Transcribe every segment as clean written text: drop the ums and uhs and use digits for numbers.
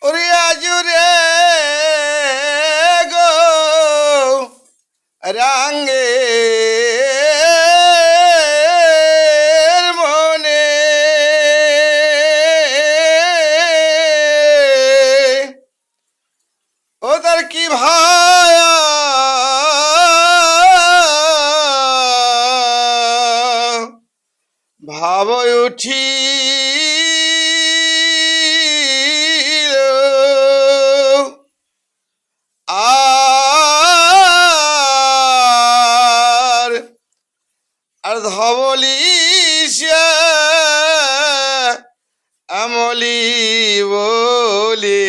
ওরে আজুরে গো রাঙ্গে মনে ও তার কি ভাই ভাব উঠি আর ধবলি আমলি বলে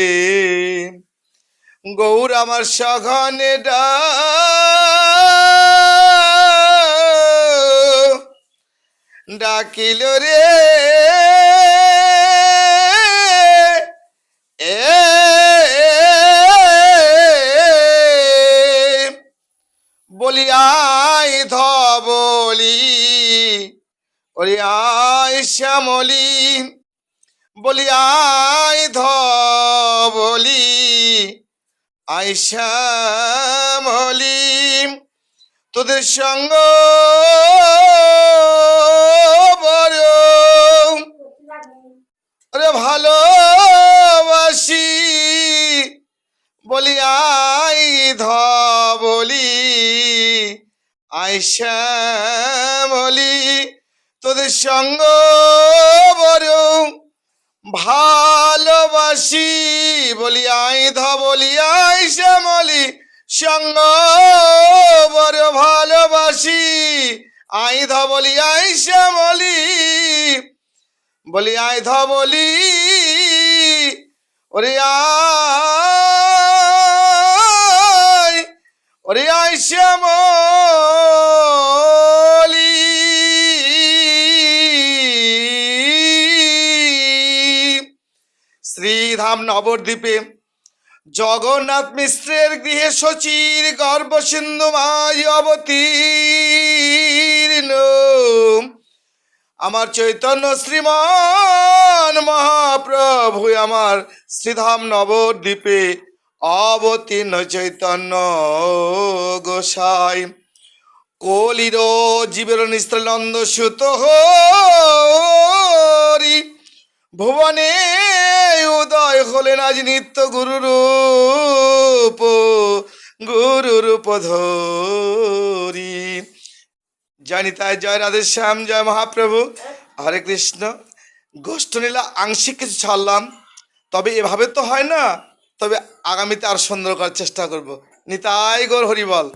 গৌর আমার সঘনে ডাকিল রে এ বলি আয় ধবলি ওরে আয় শ্যামলি বলি আয় ধবলি আয় শ্যামলি তোদের সঙ্গ বড় আরে ভালোবাসি বলি আয় ধবলি আয় শ্যামলি তোদের সঙ্গ বড় ভালোবাসি বলি আয় ধবলি আয় শ্যামলি সঙ্গ বড় ভালোবাসি আয় ধবলি আয় শ্যামলি বলি আয় ধবলি ওরে আয় ওরে আয় শ্যামলি শ্রীধাম নবদ্বীপে জগন্নাথ মিশ্রের গৃহে শচীর গর্ভ সিন্ধু মাই অবতীর্ণ আমার চৈতন্য শ্রীমান মহাপ্রভু আমার শ্রীধাম নবদ্বীপে অবতীর্ণ চৈতন্য গোসাই কলির জীবের নিস্ত্রনন্দ সুত হরি ভুবনে উদয় হলেন আজ নিত্য গুরুরূপ ধরি জানি তাই জয় রাধে শ্যাম জয় মহাপ্রভু হরে কৃষ্ণ। গোষ্ঠলীলা আংশিক কিছু ছাড়লাম, তবে এভাবে তো হয় না, তবে আগামীতে আর সুন্দর করার চেষ্টা করব। নিতাই গৌর হরিবল।